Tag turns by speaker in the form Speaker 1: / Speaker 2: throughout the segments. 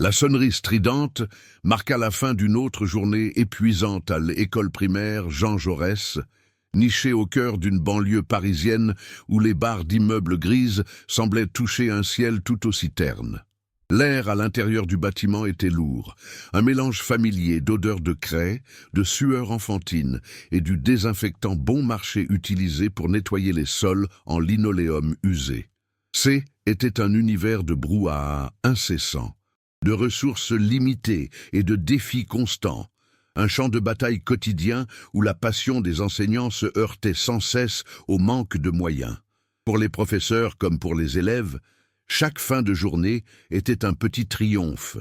Speaker 1: La sonnerie stridente marqua la fin d'une autre journée épuisante à l'école primaire Jean Jaurès, nichée au cœur d'une banlieue parisienne où les barres d'immeubles grises semblaient toucher un ciel tout aussi terne. L'air à l'intérieur du bâtiment était lourd, un mélange familier d'odeurs de craie, de sueur enfantine et du désinfectant bon marché utilisé pour nettoyer les sols en linoléum usé. C était un univers de brouhaha incessant, de ressources limitées et de défis constants, un champ de bataille quotidien où la passion des enseignants se heurtait sans cesse au manque de moyens. Pour les professeurs comme pour les élèves, chaque fin de journée était un petit triomphe,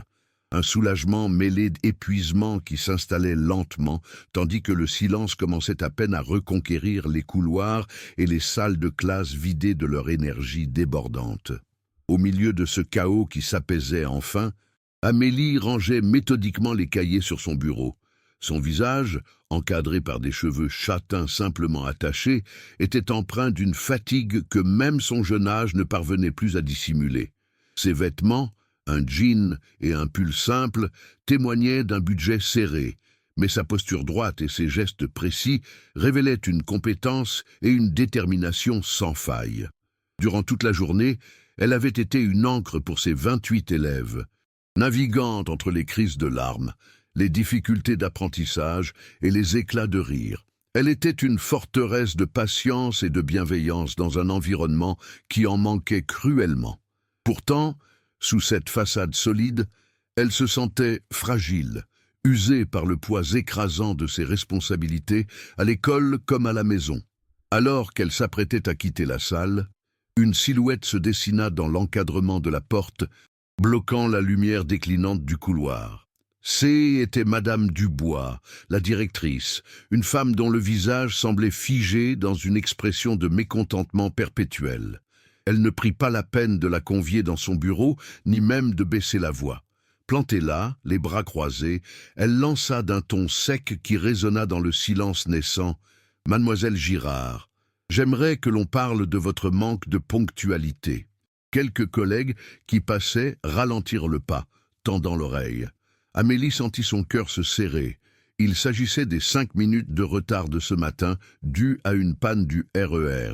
Speaker 1: un soulagement mêlé d'épuisement qui s'installait lentement, tandis que le silence commençait à peine à reconquérir les couloirs et les salles de classe vidées de leur énergie débordante. Au milieu de ce chaos qui s'apaisait enfin, Amélie rangeait méthodiquement les cahiers sur son bureau. Son visage, encadré par des cheveux châtains simplement attachés, était empreint d'une fatigue que même son jeune âge ne parvenait plus à dissimuler. Ses vêtements, un jean et un pull simple, témoignaient d'un budget serré, mais sa posture droite et ses gestes précis révélaient une compétence et une détermination sans faille. Durant toute la journée, elle avait été une encre pour ses 28 élèves, naviguant entre les crises de larmes, les difficultés d'apprentissage et les éclats de rire. Elle était une forteresse de patience et de bienveillance dans un environnement qui en manquait cruellement. Pourtant, sous cette façade solide, elle se sentait fragile, usée par le poids écrasant de ses responsabilités à l'école comme à la maison. Alors qu'elle s'apprêtait à quitter la salle, une silhouette se dessina dans l'encadrement de la porte, bloquant la lumière déclinante du couloir. C était Madame Dubois, la directrice, une femme dont le visage semblait figé dans une expression de mécontentement perpétuel. Elle ne prit pas la peine de la convier dans son bureau, ni même de baisser la voix. Plantée là, les bras croisés, elle lança d'un ton sec qui résonna dans le silence naissant « Mademoiselle Girard, j'aimerais que l'on parle de votre manque de ponctualité. » Quelques collègues qui passaient ralentirent le pas, tendant l'oreille. Amélie sentit son cœur se serrer. Il s'agissait des 5 minutes de retard de ce matin, dû à une panne du RER.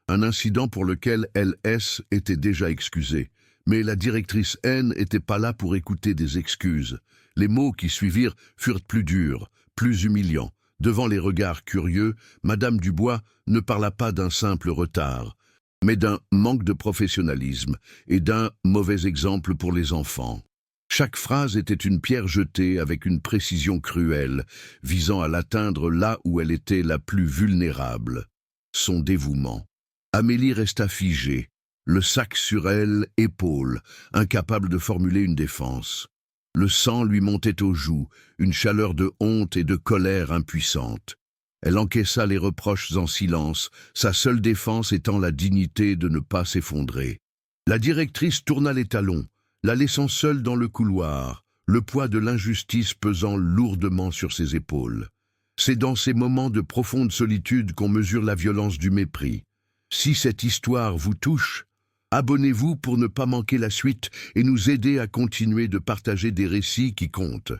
Speaker 1: Un incident pour lequel LS était déjà excusée. Mais la directrice N n'était pas là pour écouter des excuses. Les mots qui suivirent furent plus durs, plus humiliants. Devant les regards curieux, Madame Dubois ne parla pas d'un simple retard, mais d'un manque de professionnalisme et d'un mauvais exemple pour les enfants. Chaque phrase était une pierre jetée avec une précision cruelle, visant à l'atteindre là où elle était la plus vulnérable. Son dévouement. Amélie resta figée, le sac sur elle, épaule, incapable de formuler une défense. Le sang lui montait aux joues, une chaleur de honte et de colère impuissante. Elle encaissa les reproches en silence, sa seule défense étant la dignité de ne pas s'effondrer. La directrice tourna les talons, la laissant seule dans le couloir, le poids de l'injustice pesant lourdement sur ses épaules. C'est dans ces moments de profonde solitude qu'on mesure la violence du mépris. Si cette histoire vous touche, abonnez-vous pour ne pas manquer la suite et nous aider à continuer de partager des récits qui comptent.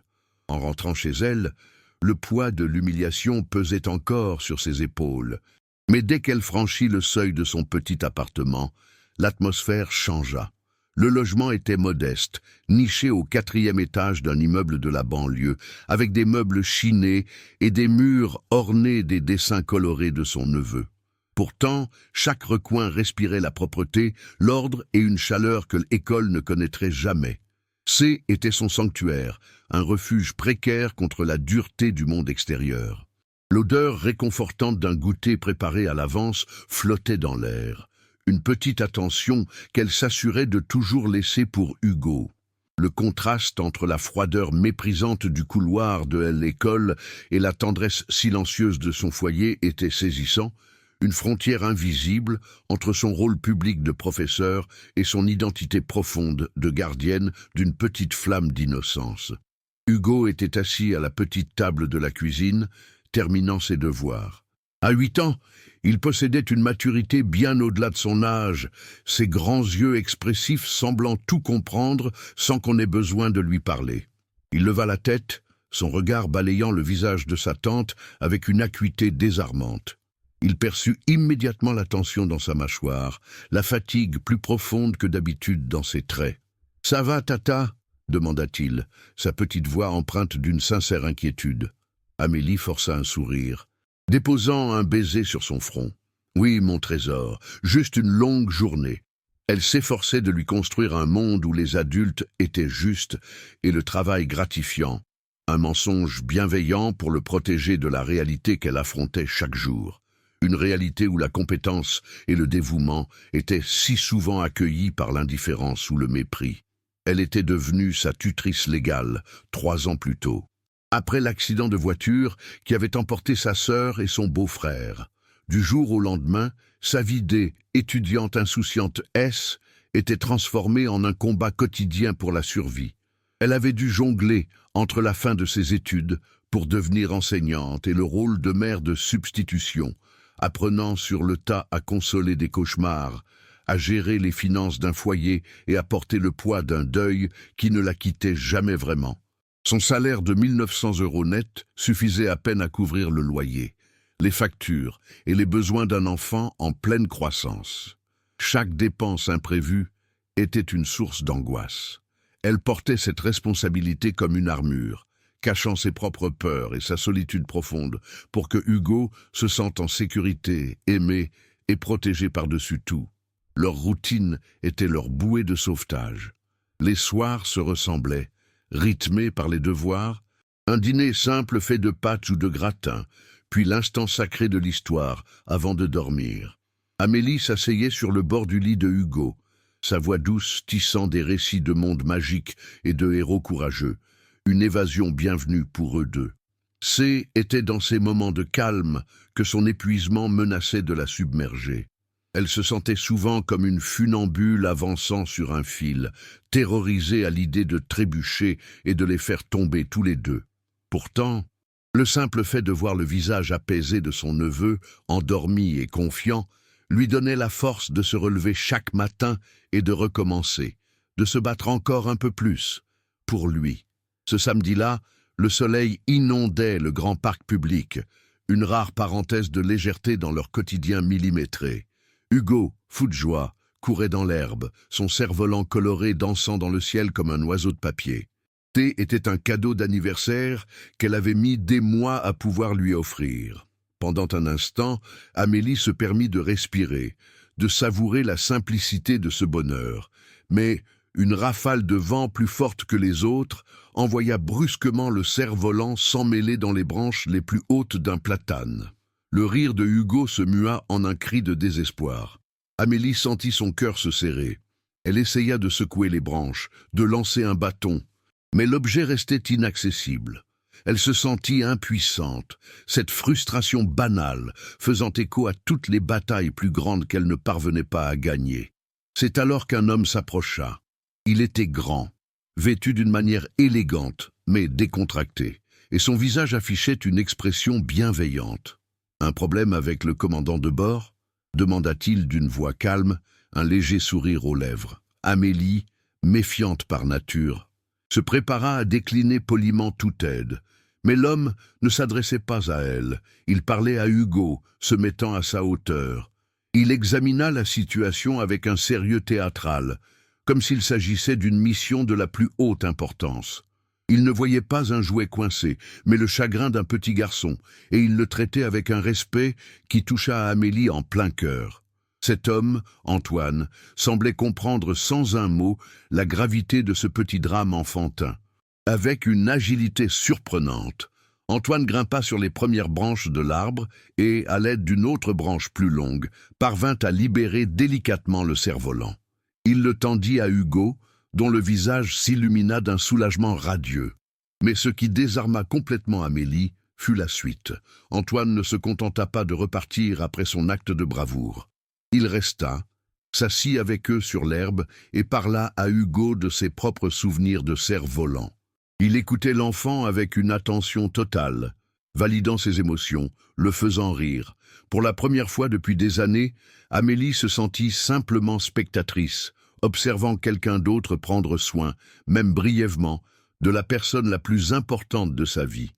Speaker 1: En rentrant chez elle, le poids de l'humiliation pesait encore sur ses épaules. Mais dès qu'elle franchit le seuil de son petit appartement, l'atmosphère changea. Le logement était modeste, niché au 4e étage d'un immeuble de la banlieue, avec des meubles chinés et des murs ornés des dessins colorés de son neveu. Pourtant, chaque recoin respirait la propreté, l'ordre et une chaleur que l'école ne connaîtrait jamais. C était son sanctuaire, un refuge précaire contre la dureté du monde extérieur. L'odeur réconfortante d'un goûter préparé à l'avance flottait dans l'air. Une petite attention qu'elle s'assurait de toujours laisser pour Hugo. Le contraste entre la froideur méprisante du couloir de l'école et la tendresse silencieuse de son foyer était saisissant, une frontière invisible entre son rôle public de professeur et son identité profonde de gardienne d'une petite flamme d'innocence. Hugo était assis à la petite table de la cuisine, terminant ses devoirs. À 8 ans, il possédait une maturité bien au-delà de son âge, ses grands yeux expressifs semblant tout comprendre sans qu'on ait besoin de lui parler. Il leva la tête, son regard balayant le visage de sa tante avec une acuité désarmante. Il perçut immédiatement la tension dans sa mâchoire, la fatigue plus profonde que d'habitude dans ses traits. « Ça va, Tata ?» demanda-t-il, sa petite voix empreinte d'une sincère inquiétude. Amélie força un sourire, déposant un baiser sur son front. « Oui, mon trésor, juste une longue journée. » Elle s'efforçait de lui construire un monde où les adultes étaient justes et le travail gratifiant, un mensonge bienveillant pour le protéger de la réalité qu'elle affrontait chaque jour. Une réalité où la compétence et le dévouement étaient si souvent accueillis par l'indifférence ou le mépris. Elle était devenue sa tutrice légale 3 ans plus tôt, après l'accident de voiture qui avait emporté sa sœur et son beau-frère. Du jour au lendemain, sa vie d'étudiante insouciante S était transformée en un combat quotidien pour la survie. Elle avait dû jongler entre la fin de ses études pour devenir enseignante et le rôle de mère de substitution, apprenant sur le tas à consoler des cauchemars, à gérer les finances d'un foyer et à porter le poids d'un deuil qui ne la quittait jamais vraiment. Son salaire de 1 900 € net suffisait à peine à couvrir le loyer, les factures et les besoins d'un enfant en pleine croissance. Chaque dépense imprévue était une source d'angoisse. Elle portait cette responsabilité comme une armure, cachant ses propres peurs et sa solitude profonde pour que Hugo se sente en sécurité, aimé et protégé par-dessus tout. Leur routine était leur bouée de sauvetage. Les soirs se ressemblaient, rythmés par les devoirs, un dîner simple fait de pâtes ou de gratin, puis l'instant sacré de l'histoire avant de dormir. Amélie s'asseyait sur le bord du lit de Hugo, sa voix douce tissant des récits de mondes magiques et de héros courageux, une évasion bienvenue pour eux deux. Était dans ces moments de calme que son épuisement menaçait de la submerger. Elle se sentait souvent comme une funambule avançant sur un fil, terrorisée à l'idée de trébucher et de les faire tomber tous les deux. Pourtant, le simple fait de voir le visage apaisé de son neveu, endormi et confiant, lui donnait la force de se relever chaque matin et de recommencer, de se battre encore un peu plus, pour lui. Ce samedi-là, le soleil inondait le grand parc public, une rare parenthèse de légèreté dans leur quotidien millimétré. Hugo, fou de joie, courait dans l'herbe, son cerf-volant coloré dansant dans le ciel comme un oiseau de papier. Thé était un cadeau d'anniversaire qu'elle avait mis des mois à pouvoir lui offrir. Pendant un instant, Amélie se permit de respirer, de savourer la simplicité de ce bonheur. Mais une rafale de vent plus forte que les autres envoya brusquement le cerf-volant s'emmêler dans les branches les plus hautes d'un platane. Le rire de Hugo se mua en un cri de désespoir. Amélie sentit son cœur se serrer. Elle essaya de secouer les branches, de lancer un bâton, mais l'objet restait inaccessible. Elle se sentit impuissante, cette frustration banale faisant écho à toutes les batailles plus grandes qu'elle ne parvenait pas à gagner. C'est alors qu'un homme s'approcha. Il était grand, vêtu d'une manière élégante, mais décontractée, et son visage affichait une expression bienveillante. « Un problème avec le commandant de bord ?» demanda-t-il d'une voix calme, un léger sourire aux lèvres. Amélie, méfiante par nature, se prépara à décliner poliment toute aide. Mais l'homme ne s'adressait pas à elle. Il parlait à Hugo, se mettant à sa hauteur. Il examina la situation avec un sérieux théâtral, comme s'il s'agissait d'une mission de la plus haute importance. Il ne voyait pas un jouet coincé, mais le chagrin d'un petit garçon, et il le traitait avec un respect qui toucha à Amélie en plein cœur. Cet homme, Antoine, semblait comprendre sans un mot la gravité de ce petit drame enfantin. Avec une agilité surprenante, Antoine grimpa sur les premières branches de l'arbre et, à l'aide d'une autre branche plus longue, parvint à libérer délicatement le cerf-volant. Il le tendit à Hugo, dont le visage s'illumina d'un soulagement radieux. Mais ce qui désarma complètement Amélie fut la suite. Antoine ne se contenta pas de repartir après son acte de bravoure. Il resta, s'assit avec eux sur l'herbe et parla à Hugo de ses propres souvenirs de cerf-volant. Il écoutait l'enfant avec une attention totale, validant ses émotions, le faisant rire. Pour la première fois depuis des années, Amélie se sentit simplement spectatrice, observant quelqu'un d'autre prendre soin, même brièvement, de la personne la plus importante de sa vie.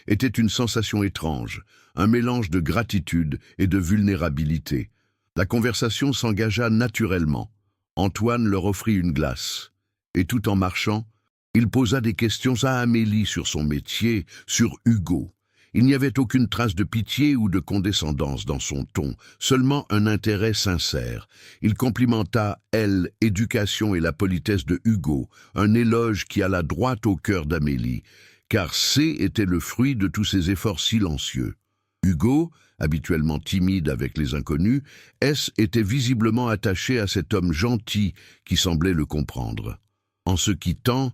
Speaker 1: Était une sensation étrange, un mélange de gratitude et de vulnérabilité. La conversation s'engagea naturellement. Antoine leur offrit une glace. Et tout en marchant, il posa des questions à Amélie sur son métier, sur Hugo. Il n'y avait aucune trace de pitié ou de condescendance dans son ton, seulement un intérêt sincère. Il complimenta, l'éducation et la politesse de Hugo, un éloge qui alla droit au cœur d'Amélie, car était le fruit de tous ses efforts silencieux. Hugo, habituellement timide avec les inconnus, était visiblement attaché à cet homme gentil qui semblait le comprendre. En se quittant,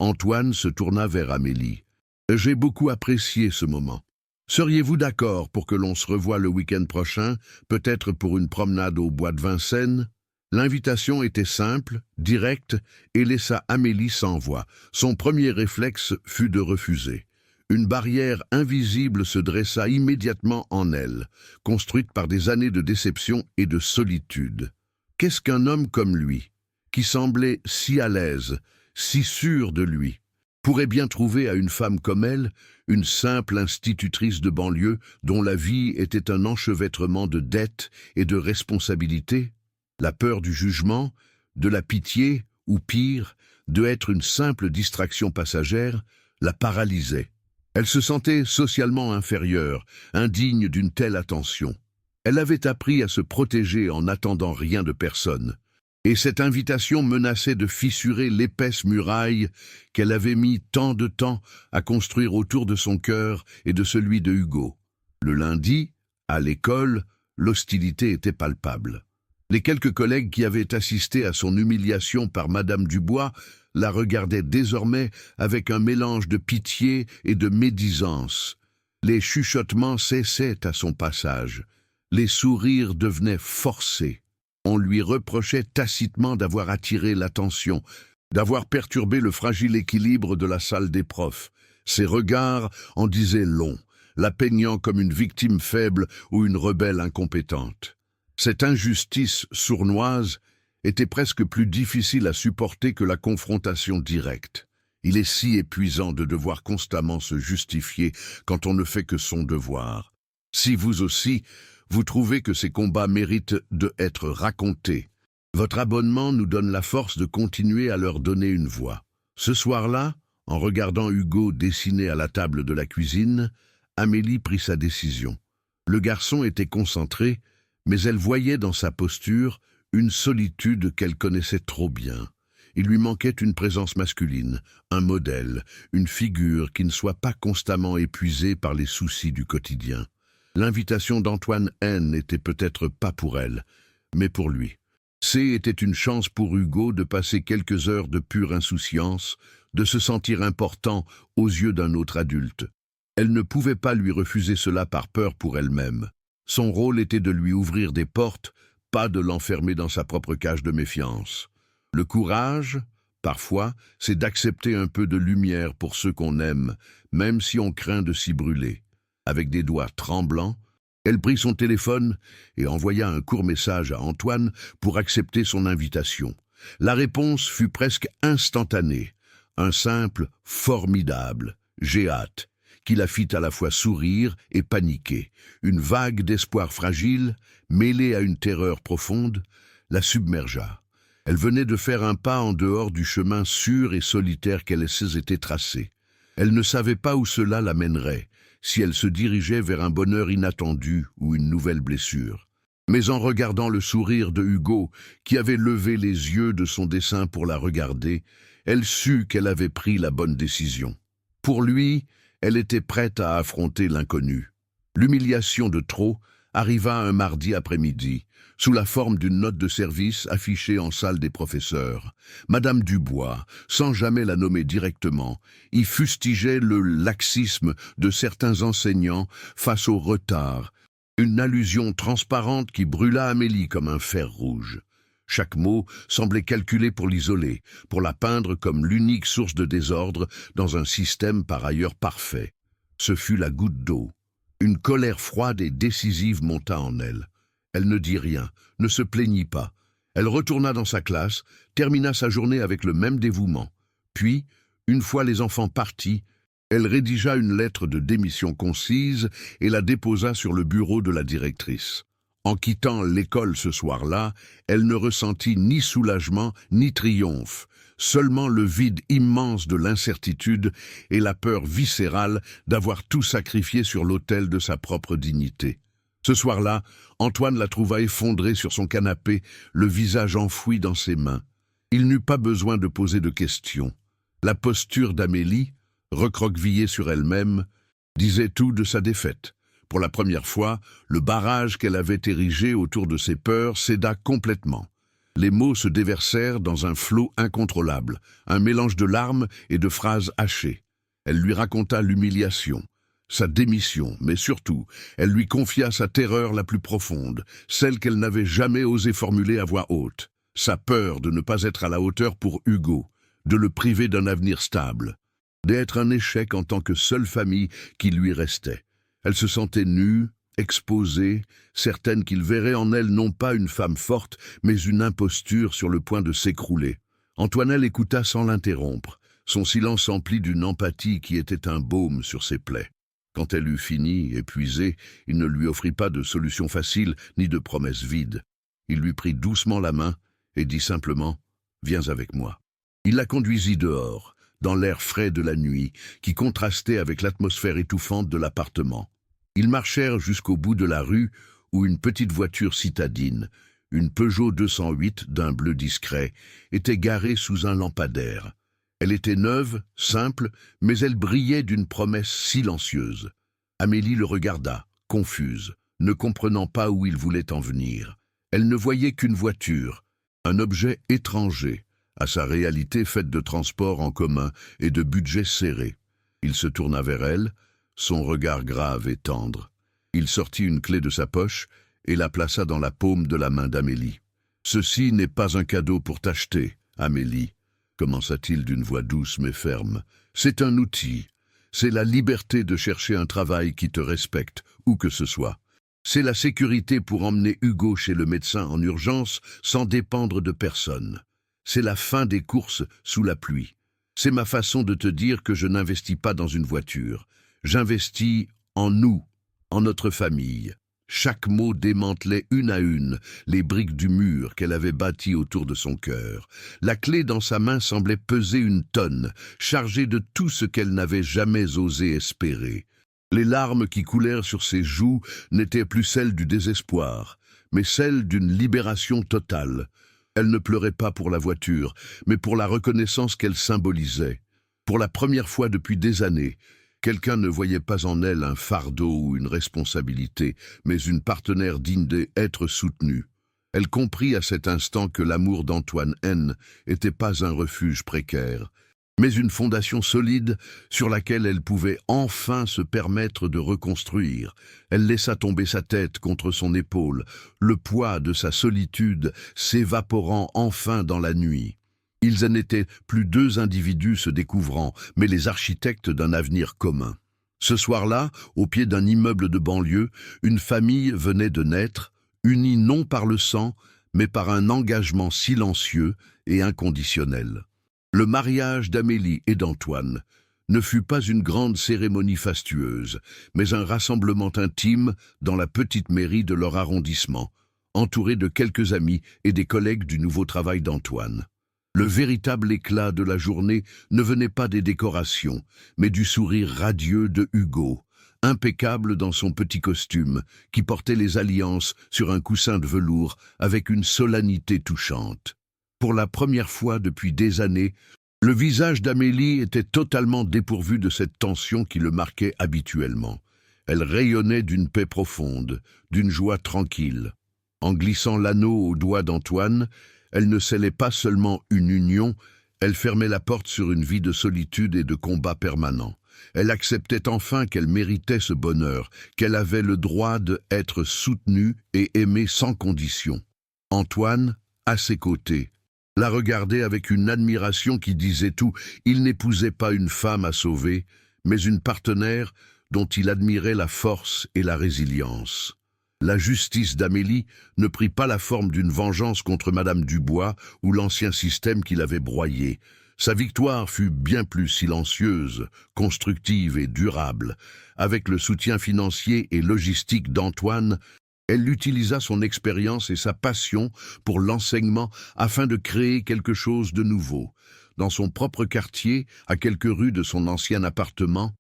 Speaker 1: Antoine se tourna vers Amélie. « J'ai beaucoup apprécié ce moment. Seriez-vous d'accord pour que l'on se revoie le week-end prochain, peut-être pour une promenade au bois de Vincennes ?» L'invitation était simple, directe, et laissa Amélie sans voix. Son premier réflexe fut de refuser. Une barrière invisible se dressa immédiatement en elle, construite par des années de déception et de solitude. Qu'est-ce qu'un homme comme lui, qui semblait si à l'aise, si sûr de lui, pourrait bien trouver à une femme comme elle, une simple institutrice de banlieue dont la vie était un enchevêtrement de dettes et de responsabilités? La peur du jugement, de la pitié, ou pire, de être une simple distraction passagère, la paralysait. Elle se sentait socialement inférieure, indigne d'une telle attention. Elle avait appris à se protéger en n'attendant rien de personne. Et cette invitation menaçait de fissurer l'épaisse muraille qu'elle avait mis tant de temps à construire autour de son cœur et de celui de Hugo. Le lundi, à l'école, l'hostilité était palpable. Les quelques collègues qui avaient assisté à son humiliation par Madame Dubois la regardaient désormais avec un mélange de pitié et de médisance. Les chuchotements cessaient à son passage. Les sourires devenaient forcés. On lui reprochait tacitement d'avoir attiré l'attention, d'avoir perturbé le fragile équilibre de la salle des profs. Ses regards en disaient long, la peignant comme une victime faible ou une rebelle incompétente. Cette injustice sournoise était presque plus difficile à supporter que la confrontation directe. Il est si épuisant de devoir constamment se justifier quand on ne fait que son devoir. Si vous aussi, vous trouvez que ces combats méritent d'être racontés, votre abonnement nous donne la force de continuer à leur donner une voix. Ce soir-là, en regardant Hugo dessiner à la table de la cuisine, Amélie prit sa décision. Le garçon était concentré, mais elle voyait dans sa posture une solitude qu'elle connaissait trop bien. Il lui manquait une présence masculine, un modèle, une figure qui ne soit pas constamment épuisée par les soucis du quotidien. L'invitation d'Antoine n'était peut-être pas pour elle, mais pour lui. Était une chance pour Hugo de passer quelques heures de pure insouciance, de se sentir important aux yeux d'un autre adulte. Elle ne pouvait pas lui refuser cela par peur pour elle-même. Son rôle était de lui ouvrir des portes, pas de l'enfermer dans sa propre cage de méfiance. Le courage, parfois, c'est d'accepter un peu de lumière pour ceux qu'on aime, même si on craint de s'y brûler. Avec des doigts tremblants, elle prit son téléphone et envoya un court message à Antoine pour accepter son invitation. La réponse fut presque instantanée. Un simple « formidable »,« j'ai hâte », qui la fit à la fois sourire et paniquer. Une vague d'espoir fragile, mêlée à une terreur profonde, la submergea. Elle venait de faire un pas en dehors du chemin sûr et solitaire qu'elle s'était tracé. Elle ne savait pas où cela l'amènerait, si elle se dirigeait vers un bonheur inattendu ou une nouvelle blessure. Mais en regardant le sourire de Hugo, qui avait levé les yeux de son dessin pour la regarder, elle sut qu'elle avait pris la bonne décision. Pour lui, elle était prête à affronter l'inconnu. L'humiliation de trop arriva un mardi après-midi, sous la forme d'une note de service affichée en salle des professeurs. Madame Dubois, sans jamais la nommer directement, y fustigeait le laxisme de certains enseignants face au retard, une allusion transparente qui brûla Amélie comme un fer rouge. Chaque mot semblait calculé pour l'isoler, pour la peindre comme l'unique source de désordre dans un système par ailleurs parfait. Ce fut la goutte d'eau. Une colère froide et décisive monta en elle. Elle ne dit rien, ne se plaignit pas. Elle retourna dans sa classe, termina sa journée avec le même dévouement. Puis, une fois les enfants partis, elle rédigea une lettre de démission concise et la déposa sur le bureau de la directrice. En quittant l'école ce soir-là, elle ne ressentit ni soulagement ni triomphe, seulement le vide immense de l'incertitude et la peur viscérale d'avoir tout sacrifié sur l'autel de sa propre dignité. Ce soir-là, Antoine la trouva effondrée sur son canapé, le visage enfoui dans ses mains. Il n'eut pas besoin de poser de questions. La posture d'Amélie, recroquevillée sur elle-même, disait tout de sa défaite. Pour la première fois, le barrage qu'elle avait érigé autour de ses peurs céda complètement. Les mots se déversèrent dans un flot incontrôlable, un mélange de larmes et de phrases hachées. Elle lui raconta l'humiliation, sa démission, mais surtout, elle lui confia sa terreur la plus profonde, celle qu'elle n'avait jamais osé formuler à voix haute, sa peur de ne pas être à la hauteur pour Hugo, de le priver d'un avenir stable, d'être un échec en tant que seule famille qui lui restait. Elle se sentait nue, exposée, certaine qu'il verrait en elle non pas une femme forte, mais une imposture sur le point de s'écrouler. Antoinelle écouta sans l'interrompre, son silence empli d'une empathie qui était un baume sur ses plaies. Quand elle eut fini, épuisée, il ne lui offrit pas de solution facile ni de promesse vide. Il lui prit doucement la main et dit simplement « Viens avec moi ». Il la conduisit dehors, dans l'air frais de la nuit, qui contrastait avec l'atmosphère étouffante de l'appartement. Ils marchèrent jusqu'au bout de la rue où une petite voiture citadine, une Peugeot 208 d'un bleu discret, était garée sous un lampadaire. Elle était neuve, simple, mais elle brillait d'une promesse silencieuse. Amélie le regarda, confuse, ne comprenant pas où il voulait en venir. Elle ne voyait qu'une voiture, un objet étranger, à sa réalité faite de transports en commun et de budgets serrés. Il se tourna vers elle, son regard grave et tendre. Il sortit une clé de sa poche et la plaça dans la paume de la main d'Amélie. « Ceci n'est pas un cadeau pour t'acheter, Amélie, » commença-t-il d'une voix douce mais ferme. « C'est un outil. C'est la liberté de chercher un travail qui te respecte, où que ce soit. C'est la sécurité pour emmener Hugo chez le médecin en urgence sans dépendre de personne. C'est la fin des courses sous la pluie. C'est ma façon de te dire que je n'investis pas dans une voiture. J'investis en nous, en notre famille. » Chaque mot démantelait une à une les briques du mur qu'elle avait bâti autour de son cœur. La clé dans sa main semblait peser une tonne, chargée de tout ce qu'elle n'avait jamais osé espérer. Les larmes qui coulèrent sur ses joues n'étaient plus celles du désespoir, mais celles d'une libération totale. Elle ne pleurait pas pour la voiture, mais pour la reconnaissance qu'elle symbolisait. Pour la première fois depuis des années, quelqu'un ne voyait pas en elle un fardeau ou une responsabilité, mais une partenaire digne d'être soutenue. Elle comprit à cet instant que l'amour d'Antoine N n'était pas un refuge précaire, mais une fondation solide sur laquelle elle pouvait enfin se permettre de reconstruire. Elle laissa tomber sa tête contre son épaule, le poids de sa solitude s'évaporant enfin dans la nuit. Ils en étaient plus deux individus se découvrant, mais les architectes d'un avenir commun. Ce soir-là, au pied d'un immeuble de banlieue, une famille venait de naître, unie non par le sang, mais par un engagement silencieux et inconditionnel. Le mariage d'Amélie et d'Antoine ne fut pas une grande cérémonie fastueuse, mais un rassemblement intime dans la petite mairie de leur arrondissement, entouré de quelques amis et des collègues du nouveau travail d'Antoine. Le véritable éclat de la journée ne venait pas des décorations, mais du sourire radieux de Hugo, impeccable dans son petit costume, qui portait les alliances sur un coussin de velours avec une solennité touchante. Pour la première fois depuis des années, le visage d'Amélie était totalement dépourvu de cette tension qui le marquait habituellement. Elle rayonnait d'une paix profonde, d'une joie tranquille. En glissant l'anneau au doigt d'Antoine, elle ne scellait pas seulement une union, elle fermait la porte sur une vie de solitude et de combat permanent. Elle acceptait enfin qu'elle méritait ce bonheur, qu'elle avait le droit d'être soutenue et aimée sans condition. Antoine, à ses côtés, la regardait avec une admiration qui disait tout. Il n'épousait pas une femme à sauver, mais une partenaire dont il admirait la force et la résilience. La justice d'Amélie ne prit pas la forme d'une vengeance contre Madame Dubois ou l'ancien système qui l'avait broyée. Sa victoire fut bien plus silencieuse, constructive et durable. Avec le soutien financier et logistique d'Antoine, elle utilisa son expérience et sa passion pour l'enseignement afin de créer quelque chose de nouveau. Dans son propre quartier, à quelques rues de son ancien appartement,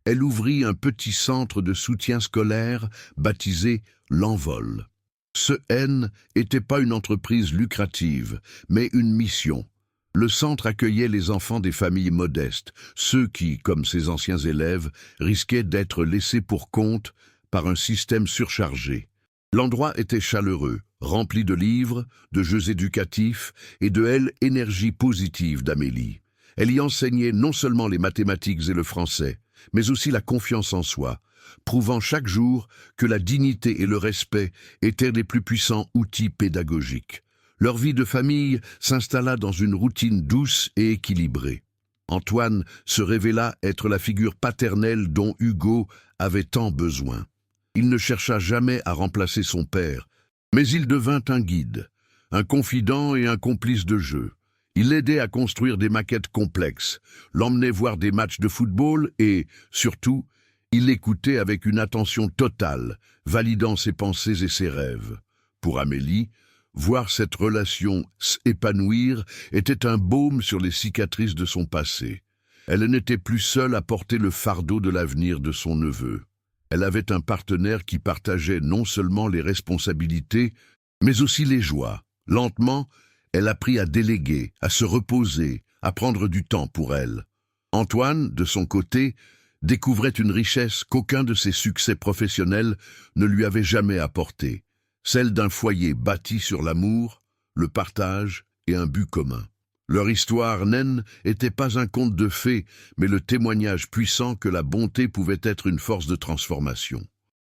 Speaker 1: elle ouvrit un petit centre de soutien scolaire baptisé l'Envol. Ce N n'était pas une entreprise lucrative, mais une mission. Le centre accueillait les enfants des familles modestes, ceux qui, comme ses anciens élèves, risquaient d'être laissés pour compte par un système surchargé. L'endroit était chaleureux, rempli de livres, de jeux éducatifs et de l'énergie positive d'Amélie. Elle y enseignait non seulement les mathématiques et le français, mais aussi la confiance en soi, prouvant chaque jour que la dignité et le respect étaient les plus puissants outils pédagogiques. Leur vie de famille s'installa dans une routine douce et équilibrée. Antoine se révéla être la figure paternelle dont Hugo avait tant besoin. Il ne chercha jamais à remplacer son père, mais il devint un guide, un confident et un complice de jeu. Il l'aidait à construire des maquettes complexes, l'emmenait voir des matchs de football et, surtout, il l'écoutait avec une attention totale, validant ses pensées et ses rêves. Pour Amélie, voir cette relation s'épanouir était un baume sur les cicatrices de son passé. Elle n'était plus seule à porter le fardeau de l'avenir de son neveu. Elle avait un partenaire qui partageait non seulement les responsabilités, mais aussi les joies. Lentement, elle apprit à déléguer, à se reposer, à prendre du temps pour elle. Antoine, de son côté, découvrait une richesse qu'aucun de ses succès professionnels ne lui avait jamais apportée, celle d'un foyer bâti sur l'amour, le partage et un but commun. Leur histoire naine n'était pas un conte de fées, mais le témoignage puissant que la bonté pouvait être une force de transformation.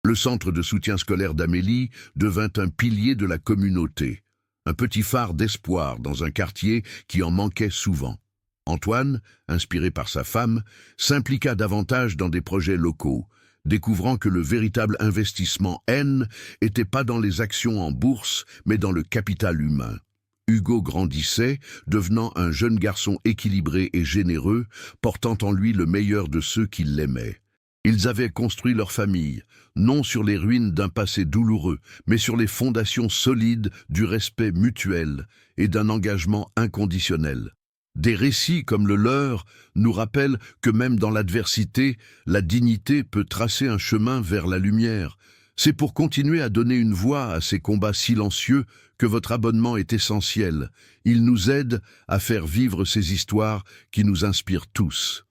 Speaker 1: Le centre de soutien scolaire d'Amélie devint un pilier de la communauté, un petit phare d'espoir dans un quartier qui en manquait souvent. Antoine, inspiré par sa femme, s'impliqua davantage dans des projets locaux, découvrant que le véritable investissement N n'était pas dans les actions en bourse, mais dans le capital humain. Hugo grandissait, devenant un jeune garçon équilibré et généreux, portant en lui le meilleur de ceux qui l'aimaient. Ils avaient construit leur famille, non sur les ruines d'un passé douloureux, mais sur les fondations solides du respect mutuel et d'un engagement inconditionnel. Des récits comme le leur nous rappellent que même dans l'adversité, la dignité peut tracer un chemin vers la lumière. C'est pour continuer à donner une voix à ces combats silencieux que votre abonnement est essentiel. Il nous aide à faire vivre ces histoires qui nous inspirent tous.